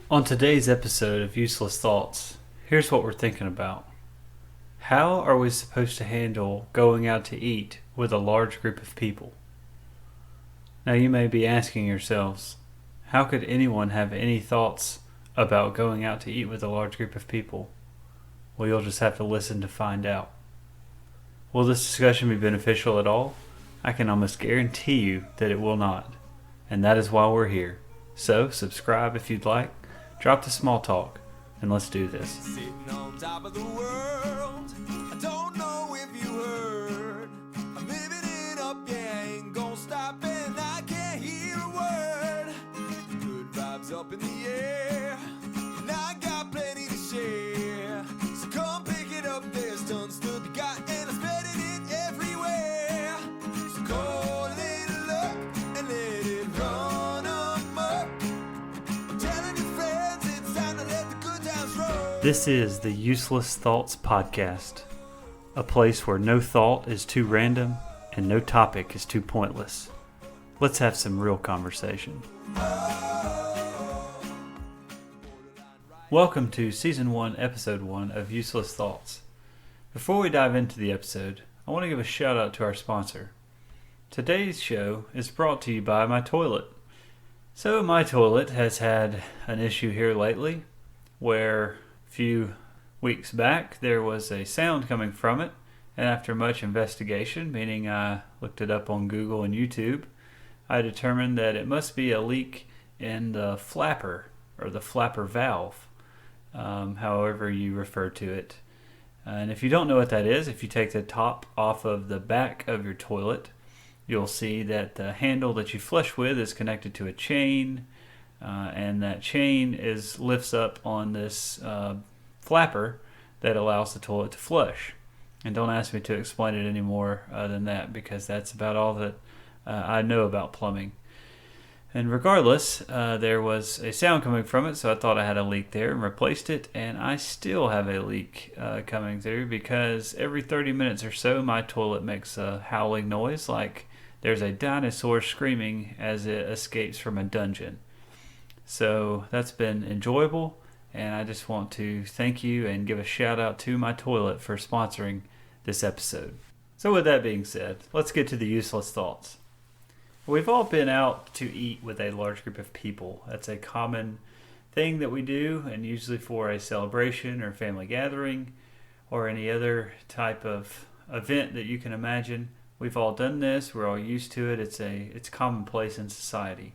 On today's episode of Useless Thoughts, here's what we're thinking about. How are we supposed to handle going out to eat with a large group of people? Now you may be asking yourselves, how could anyone have any thoughts about going out to eat with a large group of people? Well, you'll just have to listen to find out. Will this discussion be beneficial at all? I can almost guarantee you that it will not. And that is why we're here. So, subscribe if you'd like. Drop the small talk, and let's do this. Sitting on top of the world, I don't know if you heard. I'm living it up, yeah, I ain't gonna stop, and I can't hear a word. Good vibes up in the air, and I got plenty to share. So come pick it up, there's tons to be got, and I'm spreading it everywhere. So call it luck and let it run amok. I'm telling your friends it's time to let the good times roll. This is the Useless Thoughts Podcast, a place where no thought is too random and no topic is too pointless. Let's have some real conversation. Welcome to Season 1, Episode 1 of Useless Thoughts. Before we dive into the episode, I want to give a shout out to our sponsor. Today's show is brought to you by my toilet. So my toilet has had an issue here lately where a few weeks back there was a sound coming from it, and after much investigation, meaning I looked it up on Google and YouTube, I determined that it must be a leak in the flapper or the flapper valve, however you refer to it. And if you don't know what that is, if you take the top off of the back of your toilet, you'll see that the handle that you flush with is connected to a chain, and that chain lifts up on this flapper that allows the toilet to flush. And don't ask me to explain it any more than that, because that's about all that I know about plumbing. And regardless, there was a sound coming from it, so I thought I had a leak there and replaced it, and I still have a leak coming through because every 30 minutes or so my toilet makes a howling noise like there's a dinosaur screaming as it escapes from a dungeon. So that's been enjoyable, and I just want to thank you and give a shout out to my toilet for sponsoring this episode. So with that being said, let's get to the useless thoughts. We've all been out to eat with a large group of people. That's a common thing that we do, and usually for a celebration or family gathering or any other type of event that you can imagine. We've all done this. We're all used to it. It's commonplace in society.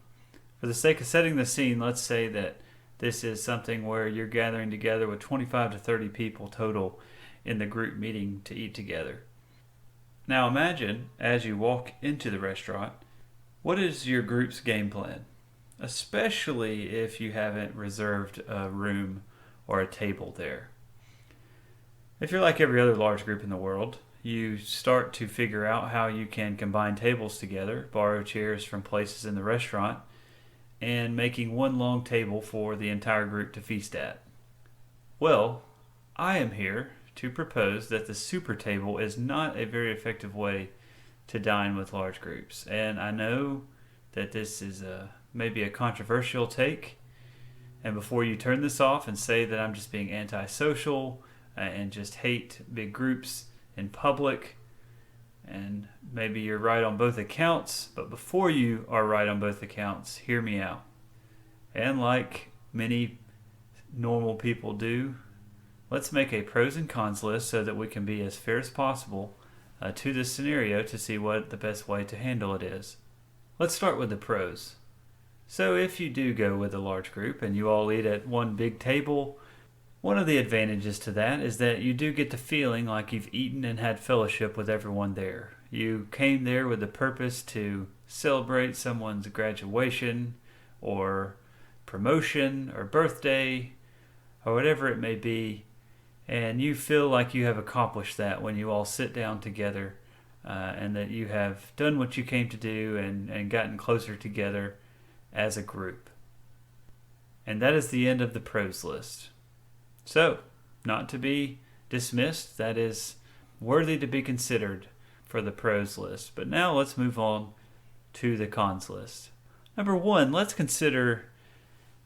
For the sake of setting the scene, let's say that this is something where you're gathering together with 25 to 30 people total in the group meeting to eat together. Now imagine, as you walk into the restaurant, what is your group's game plan? Especially if you haven't reserved a room or a table there. If you're like every other large group in the world, you start to figure out how you can combine tables together, borrow chairs from places in the restaurant, and making one long table for the entire group to feast at. Well, I am here to propose that the super table is not a very effective way to dine with large groups. And I know that this is maybe a controversial take, and before you turn this off and say that I'm just being antisocial and just hate big groups in public, and maybe you're right on both accounts, but before you are right on both accounts, hear me out. And like many normal people do, let's make a pros and cons list so that we can be as fair as possible to this scenario to see what the best way to handle it is. Let's start with the pros. So if you do go with a large group and you all eat at one big table, one of the advantages to that is that you do get the feeling like you've eaten and had fellowship with everyone there. You came there with the purpose to celebrate someone's graduation or promotion or birthday or whatever it may be, and you feel like you have accomplished that when you all sit down together and that you have done what you came to do and gotten closer together as a group. And that is the end of the pros list. So, not to be dismissed, that is worthy to be considered for the pros list. But now let's move on to the cons list. Number one, let's consider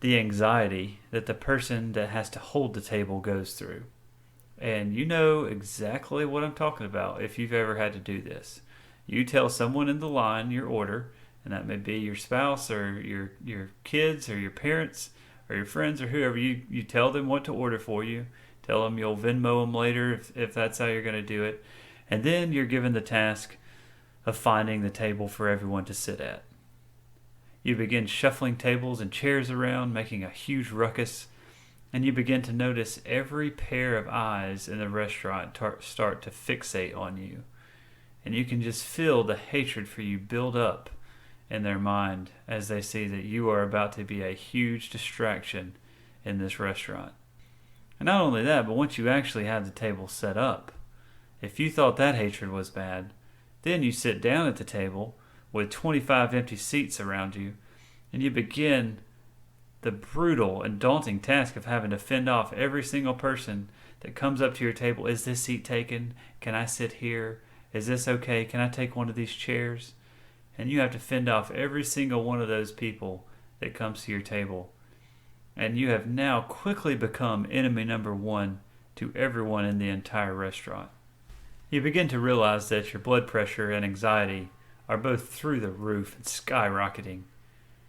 the anxiety that the person that has to hold the table goes through. And you know exactly what I'm talking about if you've ever had to do this. You tell someone in the line your order, and that may be your spouse or your kids or your parents or your friends or whoever. You tell them what to order for you. Tell them you'll Venmo them later if that's how you're going to do it. And then you're given the task of finding the table for everyone to sit at. You begin shuffling tables and chairs around, making a huge ruckus, and you begin to notice every pair of eyes in the restaurant start to fixate on you. And you can just feel the hatred for you build up in their mind as they see that you are about to be a huge distraction in this restaurant. And not only that, but once you actually have the table set up, if you thought that hatred was bad, then you sit down at the table with 25 empty seats around you, and you begin the brutal and daunting task of having to fend off every single person that comes up to your table. Is this seat taken? Can I sit here? Is this okay? Can I take one of these chairs? And you have to fend off every single one of those people that comes to your table. And you have now quickly become enemy number one to everyone in the entire restaurant. You begin to realize that your blood pressure and anxiety are both through the roof and skyrocketing.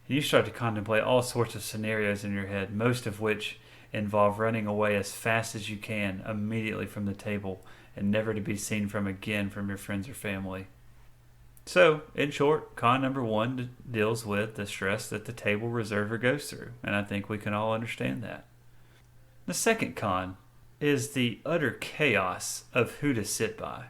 And you start to contemplate all sorts of scenarios in your head, most of which involve running away as fast as you can immediately from the table and never to be seen from again from your friends or family. So, in short, con number one deals with the stress that the table reserver goes through, and I think we can all understand that. The second con is the utter chaos of who to sit by.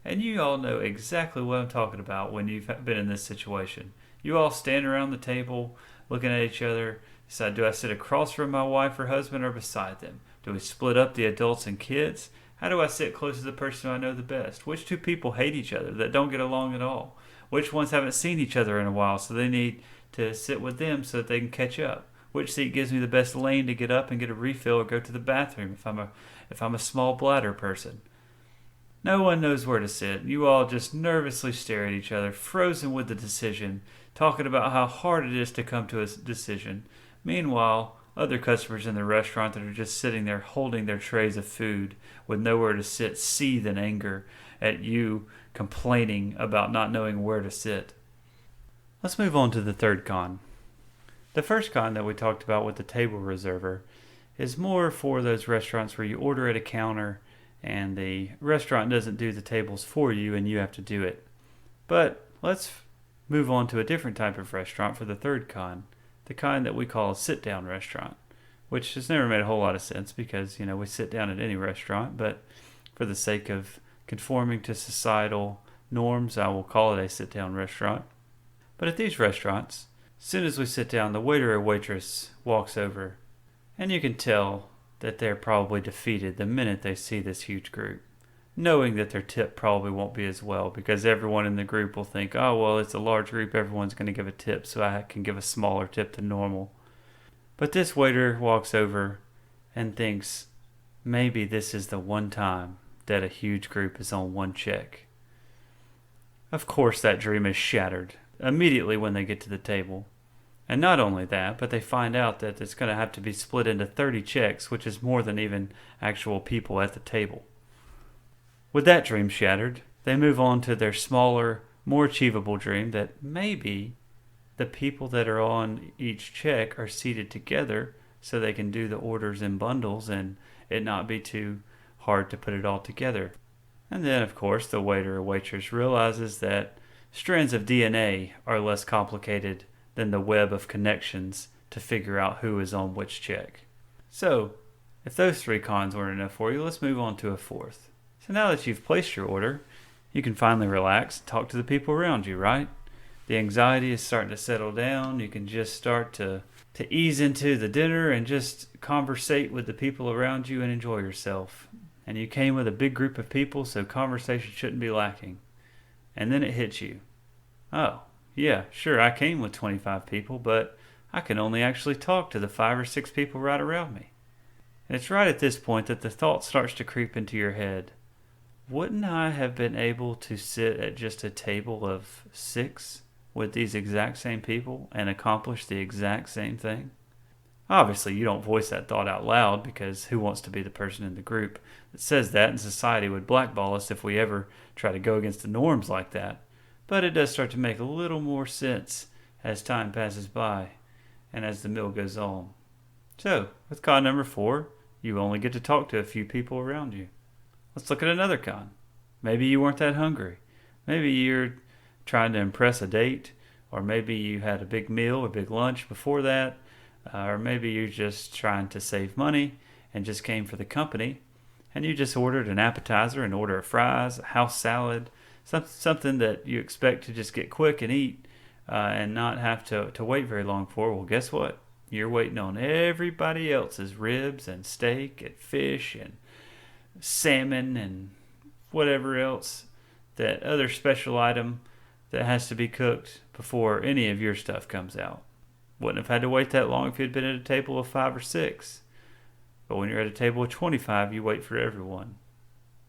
And you all know exactly what I'm talking about when you've been in this situation. You all stand around the table looking at each other, decide, do I sit across from my wife or husband or beside them? Do we split up the adults and kids? How do I sit close to the person I know the best? Which two people hate each other that don't get along at all? Which ones haven't seen each other in a while, so they need to sit with them so that they can catch up? Which seat gives me the best lane to get up and get a refill or go to the bathroom if I'm a small bladder person? No one knows where to sit. You all just nervously stare at each other, frozen with the decision, talking about how hard it is to come to a decision. Meanwhile, other customers in the restaurant that are just sitting there holding their trays of food with nowhere to sit seethe in anger at you complaining about not knowing where to sit. Let's move on to the third con. The first con that we talked about with the table reserver is more for those restaurants where you order at a counter and the restaurant doesn't do the tables for you and you have to do it. But let's move on to a different type of restaurant for the third con. The kind that we call a sit-down restaurant, which has never made a whole lot of sense because, we sit down at any restaurant, but for the sake of conforming to societal norms, I will call it a sit-down restaurant. But at these restaurants, as soon as we sit down, the waiter or waitress walks over, and you can tell that they're probably defeated the minute they see this huge group, knowing that their tip probably won't be as well because everyone in the group will think, oh, well, it's a large group, everyone's going to give a tip, so I can give a smaller tip than normal. But this waiter walks over and thinks, maybe this is the one time that a huge group is on one check. Of course, that dream is shattered immediately when they get to the table. And not only that, but they find out that it's going to have to be split into 30 checks, which is more than even actual people at the table. With that dream shattered, they move on to their smaller, more achievable dream that maybe the people that are on each check are seated together so they can do the orders in bundles and it not be too hard to put it all together. And then, of course, the waiter or waitress realizes that strands of DNA are less complicated than the web of connections to figure out who is on which check. So, if those three cons weren't enough for you, let's move on to a fourth. So now that you've placed your order, you can finally relax and talk to the people around you, right? The anxiety is starting to settle down. You can just start to ease into the dinner and just conversate with the people around you and enjoy yourself. And you came with a big group of people, so conversation shouldn't be lacking. And then it hits you. Oh, yeah, sure, I came with 25 people, but I can only actually talk to the 5 or 6 people right around me. And it's right at this point that the thought starts to creep into your head. Wouldn't I have been able to sit at just a table of 6 with these exact same people and accomplish the exact same thing? Obviously, you don't voice that thought out loud because who wants to be the person in the group that says that, and society would blackball us if we ever try to go against the norms like that. But it does start to make a little more sense as time passes by and as the meal goes on. So, with con number 4, you only get to talk to a few people around you. Let's look at another con. Maybe you weren't that hungry. Maybe you're trying to impress a date, or maybe you had a big meal or big lunch before that, or maybe you're just trying to save money and just came for the company, and you just ordered an appetizer, an order of fries, a house salad, something that you expect to just get quick and eat and not have to wait very long for. Well, guess what? You're waiting on everybody else's ribs and steak and fish and salmon and whatever else, that other special item that has to be cooked before any of your stuff comes out. Wouldn't have had to wait that long if you'd been at a table of 5 or 6. But when you're at a table of 25, you wait for everyone.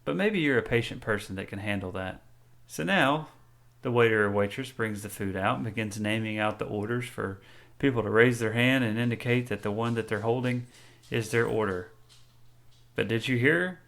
But maybe you're a patient person that can handle that. So now, the waiter or waitress brings the food out and begins naming out the orders for people to raise their hand and indicate that the one that they're holding is their order. But did you hear?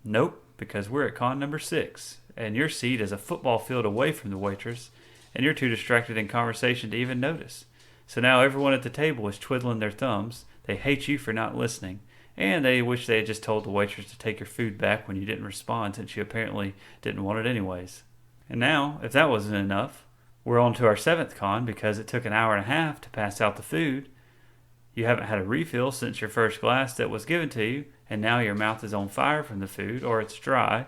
Nope, because we're at con number 6, and your seat is a football field away from the waitress, and you're too distracted in conversation to even notice. So now everyone at the table is twiddling their thumbs. They hate you for not listening, and they wish they had just told the waitress to take your food back when you didn't respond, since you apparently didn't want it anyways. And now, if that wasn't enough, we're on to our 7th con, because it took an hour and a half to pass out the food. You haven't had a refill since your first glass that was given to you, and now your mouth is on fire from the food, or it's dry.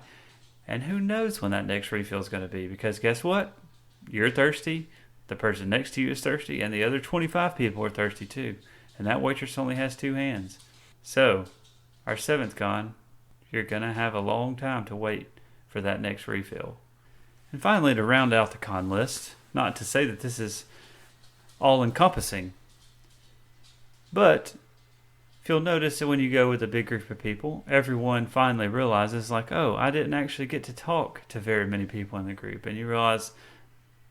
And who knows when that next refill is going to be, because guess what? You're thirsty, the person next to you is thirsty, and the other 25 people are thirsty too. And that waitress only has 2 hands. So, our 7th con, you're going to have a long time to wait for that next refill. And finally, to round out the con list, not to say that this is all-encompassing, but if you'll notice that when you go with a big group of people, everyone finally realizes, like, oh, I didn't actually get to talk to very many people in the group. And you realize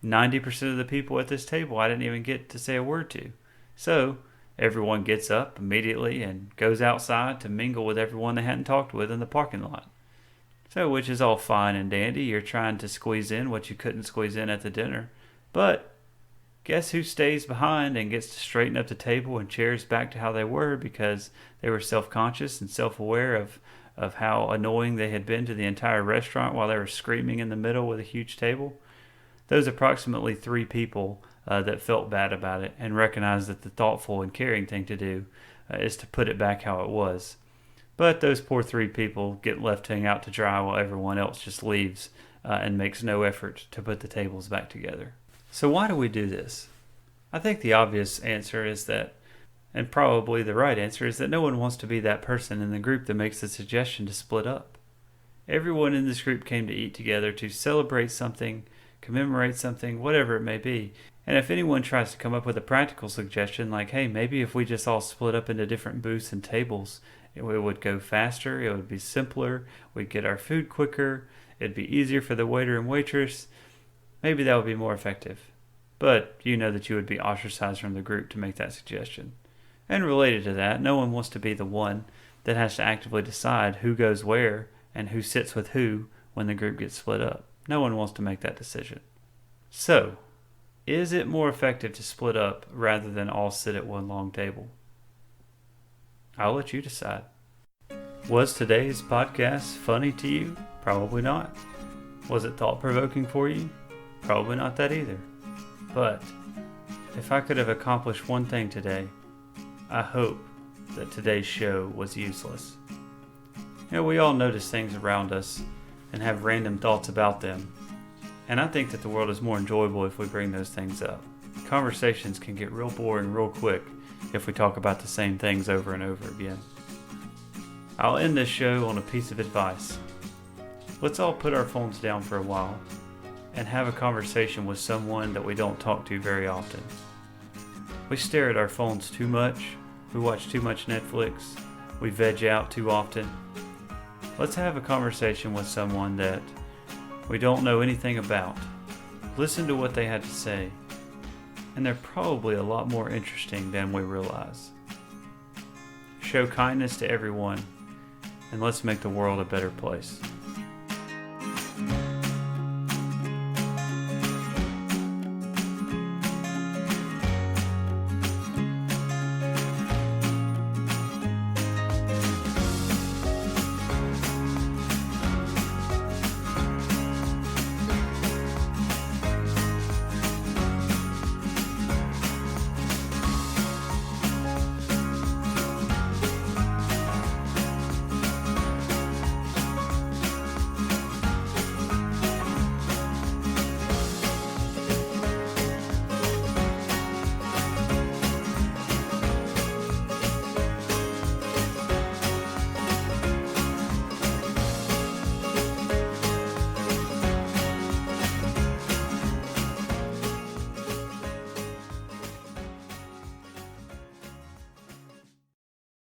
90% of the people at this table I didn't even get to say a word to. So everyone gets up immediately and goes outside to mingle with everyone they hadn't talked with in the parking lot. So, which is all fine and dandy. You're trying to squeeze in what you couldn't squeeze in at the dinner. But guess who stays behind and gets to straighten up the table and chairs back to how they were, because they were self-conscious and self-aware of how annoying they had been to the entire restaurant while they were screaming in the middle with a huge table? Those approximately 3 people that felt bad about it and recognized that the thoughtful and caring thing to do is to put it back how it was. But those poor 3 people get left hanging out to dry while everyone else just leaves and makes no effort to put the tables back together. So why do we do this? I think the obvious answer is that, and probably the right answer, is that no one wants to be that person in the group that makes the suggestion to split up. Everyone in this group came to eat together to celebrate something, commemorate something, whatever it may be. And if anyone tries to come up with a practical suggestion like, hey, maybe if we just all split up into different booths and tables, it would go faster, it would be simpler, we'd get our food quicker, it'd be easier for the waiter and waitress, maybe that would be more effective. But you know that you would be ostracized from the group to make that suggestion. And related to that, no one wants to be the one that has to actively decide who goes where and who sits with who when the group gets split up. No one wants to make that decision. So, is it more effective to split up rather than all sit at one long table? I'll let you decide. Was today's podcast funny to you? Probably not. Was it thought-provoking for you? Probably not that either. But if I could have accomplished one thing today, I hope that today's show was useless. You know, we all notice things around us and have random thoughts about them. And I think that the world is more enjoyable if we bring those things up. Conversations can get real boring real quick if we talk about the same things over and over again. I'll end this show on a piece of advice. Let's all put our phones down for a while and have a conversation with someone that we don't talk to very often. We stare at our phones too much, we watch too much Netflix, we veg out too often. Let's have a conversation with someone that we don't know anything about. Listen to what they had to say, and they're probably a lot more interesting than we realize. show kindness to everyone, and let's make the world a better place.